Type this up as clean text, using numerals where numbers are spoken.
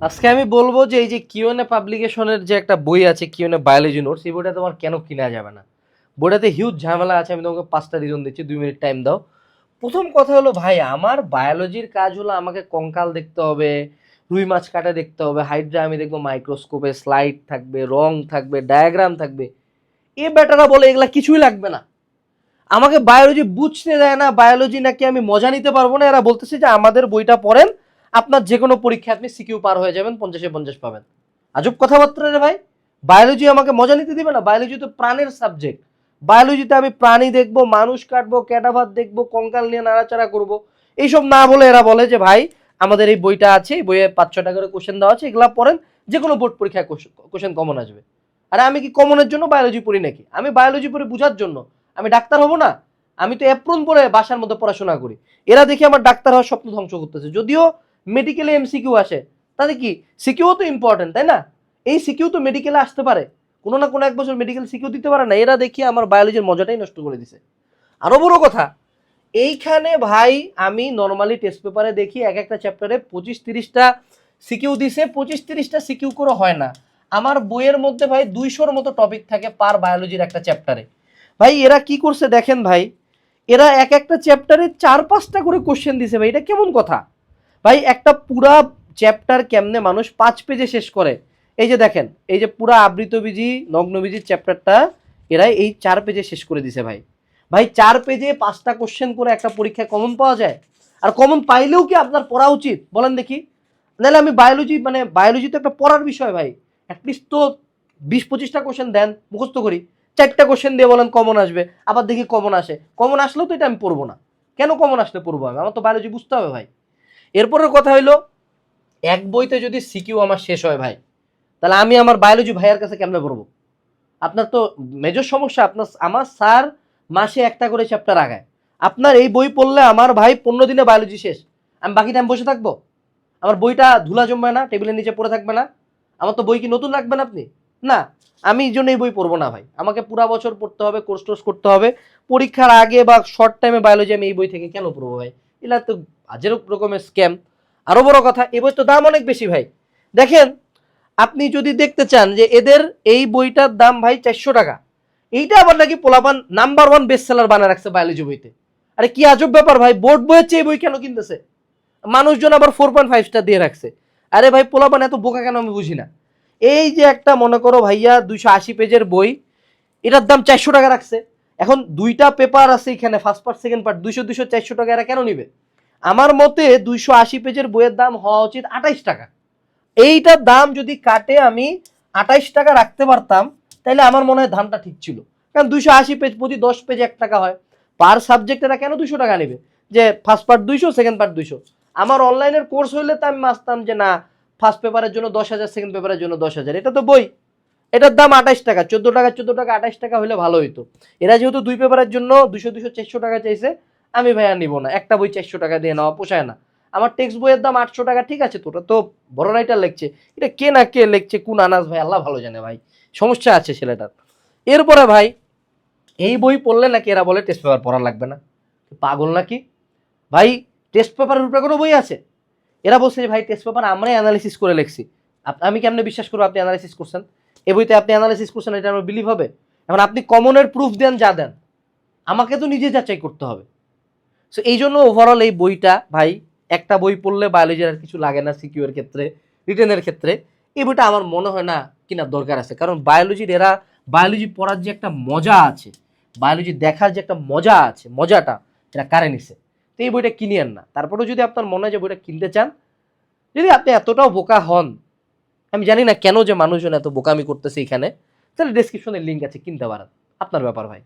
আজকে আমি বলবো যে এই যে কিউএনএ পাবলিকেশনের যে একটা বই আছে কিউএনএ বায়োলজি নোটস, এই বইটা তোমার কেন কিনা যাবে না। বইটাতে হিউজ ঝামেলা আছে, আমি তোমাকে 5টা রিজন দিচ্ছি, 2 মিনিট টাইম দাও। প্রথম কথা হলো ভাই, আমার বায়োলজির কাজ হলো আমাকে কঙ্কাল দেখতে হবে, রুই মাছ কাটা দেখতে হবে, হাইড্রা আমি দেখবো মাইক্রোস্কোপে, স্লাইড থাকবে, রং থাকবে, ডায়াগ্রাম থাকবে। এ বেটারা বলে এগুলা কিছুই লাগবে না, আমাকে বায়োলজি বুঝতে দেয় না, বায়োলজি নাকি আমি মজা নিতে পারবো না। এরা বলতেছে যে আমাদের বইটা পড়েন, আপনার যে কোনো পরীক্ষায় আপনি সিকিউ পার হয়ে যাবেন, 50-এ 50 পাবেন। আজব কথাবার্তা রে ভাই। বায়োলজি আমাকে মজা নিতে দিবে না? বায়োলজি তো প্রাণের সাবজেক্ট। বায়োলজিতে আমি প্রাণী দেখবো, মানুষ কাটবো, ক্যাডাভার দেখবো, কঙ্কাল নিয়ে নাড়াচাড়া করবো। এইসব না বলে এরা বলে যে ভাই আমাদের এই বইটা আছে, এই বইয়ে 5-6টা করে কোশ্চেন দেওয়া আছে, এগুলা পড়েন, যে কোনো বোর্ড পরীক্ষায় কোশ্চেন কমন আসবে। আরে আমি কি কমনের জন্য বায়োলজি পড়ি নাকি? আমি বায়োলজি পড়ি বুঝার জন্য। আমি ডাক্তার হব না? আমি তো অ্যাপ্রন পরে বাসার মধ্যে পড়াশোনা করি। এরা দেখি আমার ডাক্তার হওয়ার স্বপ্ন ধ্বংস করতেছে। যদিও মেডিকেলে এমসিকিউ আসে, তাতে কি, সিকিউ তো ইম্পর্টেন্ট তাই না? এই সিকিউ তো মেডিকেলে আসতে পারে, কোনো না কোনো এক বছর মেডিকেল সিকিউ দিতে পারে না। এরা দেখি আমার বায়োলজির মজাটাই নষ্ট করে দিছে। আরো বড় কথা, এইখানে ভাই আমি নর্মালি টেস্ট পেপারে দেখি এক একটা চ্যাপ্টারে 25-30টা সিকিউ দিছে, 25-30টা সিকিউ করে হয় না। আমার বইয়ের মধ্যে ভাই 200-র মতো টপিক থাকে পার বায়োলজির একটা চ্যাপ্টারে। ভাই এরা কি করছে দেখেন ভাই, এরা এক একটা চ্যাপ্টারে 4-5টা করে কোশ্চেন দিছে ভাই, এটা কেমন কথা? ভাই একটা পুরা চ্যাপ্টার কেমনে মানুষ 5 পেজে শেষ করে? এই যে দেখেন, এই যে পুরা আবৃতবীজি নগ্নবীজির চ্যাপ্টারটা এরা এই 4 পেজে শেষ করে দিছে ভাই। ভাই 4 পেজে 5টা কোশ্চেন করে একটা পরীক্ষায় কমন পাওয়া যায়? আর কমন পাইলেও কি আপনার পড়া উচিত বলেন দেখি? নাহলে আমি বায়োলজি, মানে বায়োলজি তো একটা পড়ার বিষয় ভাই, অ্যাটলিস্ট তো 20-25টা কোশ্চেন দেন, মুখস্থ করি। 4টা কোশ্চেন দিয়ে বলেন কমন আসবে, আবার দেখি কমন আসে, কমন আসলেও তো এটা আমি পড়বো না। কেন কমন আসলে পড়বো আমি? আমার তো বায়োলজি বুঝতে হবে ভাই। এরপরের কথা হইলো, এক বইতে যদি সিকিউ আমার শেষ হয় ভাই, তাহলে আমি আমার বায়োলজি ভাইয়ের কাছে কেমনে পড়বো? আপনার তো মেজর সমস্যা। আপনার, আমার স্যার মাসে একটা করে চ্যাপ্টার আগায়, আপনার এই বই পড়লে আমার ভাই 15 দিনে বায়োলজি শেষ। আমি বাকি টাইম বসে থাকবো? আমার বইটা ধুলা জমবে না, টেবিলের নিচে পড়ে থাকবে না? আমার তো বই কি নতুন রাখবেন আপনি? না। আমি এই জন্য এই বই পড়বো না ভাই, আমাকে পুরা বছর পড়তে হবে, কোর্স টোর্স করতে হবে। পরীক্ষার আগে বা শর্ট টাইমে বায়োলজি আমি এই বই থেকে কেন পড়বো ভাই? এগুলা তো আজের রকমের স্ক্যাম। আরো বড় কথা, এই বই তো দাম অনেক বেশি ভাই। দেখেন, আপনি যদি দেখতে চান যে এদের এই বইটার দাম ভাই 400 টাকা, এইটা আবার নাকি পোলাপান নাম্বার 1 বেস্ট সেলার বানায় রাখছে বায়োলজি বইতে। আরে কি আজব ব্যাপার ভাই, বোর্ড বইয়ের চেয়ে বই কেন কিনতেছে? মানুষজন আবার 4.5 স্টার দিয়ে রাখছে। আরে ভাই পোলাপান এত বোকা কেন আমি বুঝি না। এই যে একটা মনে করো ভাইয়া 280 পেজের বই, এটার দাম 400 টাকা রাখছে। এখন 2টা পেপার আছে এখানে, ফার্স্ট পার্ট সেকেন্ড পার্ট, 200-200 400 টাকা এরা কেন নিবে? আমার মতে 280 পেজের বইয়ের দাম হওয়া উচিত 28 টাকা। এইটার দাম যদি কাটে আমি 28 টাকা রাখতে পারতাম, তাহলে আমার মনে হয় ধানটা ঠিক ছিল। কারণ 280 পেজ, প্রতি 10 পেজ 1 টাকা হয় পার সাবজেক্ট, এরা কেন 200 টাকা নেবে? যে ফার্স্ট পার্ট 200, সেকেন্ড পার্ট 200। আমার অনলাইনের কোর্স হইলে তো আমি মাসতাম যে না, ফার্স্ট পেপারের জন্য 10,000, সেকেন্ড পেপারের জন্য 10,000, এটা তো বই। এটার দাম 28 টাকা, 14 টাকা 14 টাকা, 28 টাকা হলে ভালো হইতো। এরা যেহেতু 2 পেপারের জন্য 200-200 400 টাকা চাইছে, আমি ভাইয়া নিব না। একটা বই 400 টাকা দিয়ে নেওয়া পোষায় না। আমার টেক্সট বইয়ের দাম 800 টাকা, ঠিক আছে, তোরা তো বড় রাইটার লিখছে, এটা কে না কে লিখছে, কোন আনাস ভাই আল্লাহ ভালো জানে ভাই, সমস্যা আছে ছেলেটার। এরপরে ভাই, এই বই পড়লে নাকি এরা বলে টেস্ট পেপার পড়া লাগবে না। পাগল নাকি ভাই? টেস্ট পেপারের উপরে কোনো বই আছে? এরা বলছে যে ভাই টেস্ট পেপার আমরাই অ্যানালিসিস করে লিখছি। আমি কেমনে বিশ্বাস করবো আপনি অ্যানালিসিস করছেন? এই বইতে আপনি অ্যানালিসিস করছেন, এটা আমার বিলিভ হবে? এখন আপনি কমনের প্রুফ দেন যা দেন, আমাকে তো নিজে যাচাই করতে হবে। সো এই জন্য ওভারঅল এই বইটা ভাই, একটা বই পড়লে বায়োলজির আর কিছু লাগে না সিকিউ এর ক্ষেত্রে, রিটেনের ক্ষেত্রে। এই বইটা আমার মনে হয় না কেনার দরকার আছে, কারণ বায়োলজির এরা, বায়োলজি পড়ার যে একটা মজা আছে, বায়োলজি দেখার যে একটা মজা আছে, মজাটা এরা কারে নিছে। তো এই বইটা কিনিয়েন না। তারপরেও যদি আপনার মনে হয় যে বইটা কিনতে চান, যদি আপনি এতটাও বোকা হন, আমি জানি না কেন যে মানুষজন এত বোকামি করতেছে এখানে, তাহলে ডেসক্রিপশনে লিঙ্ক আছে, কিনতে পারেন, আপনার ব্যাপার ভাই।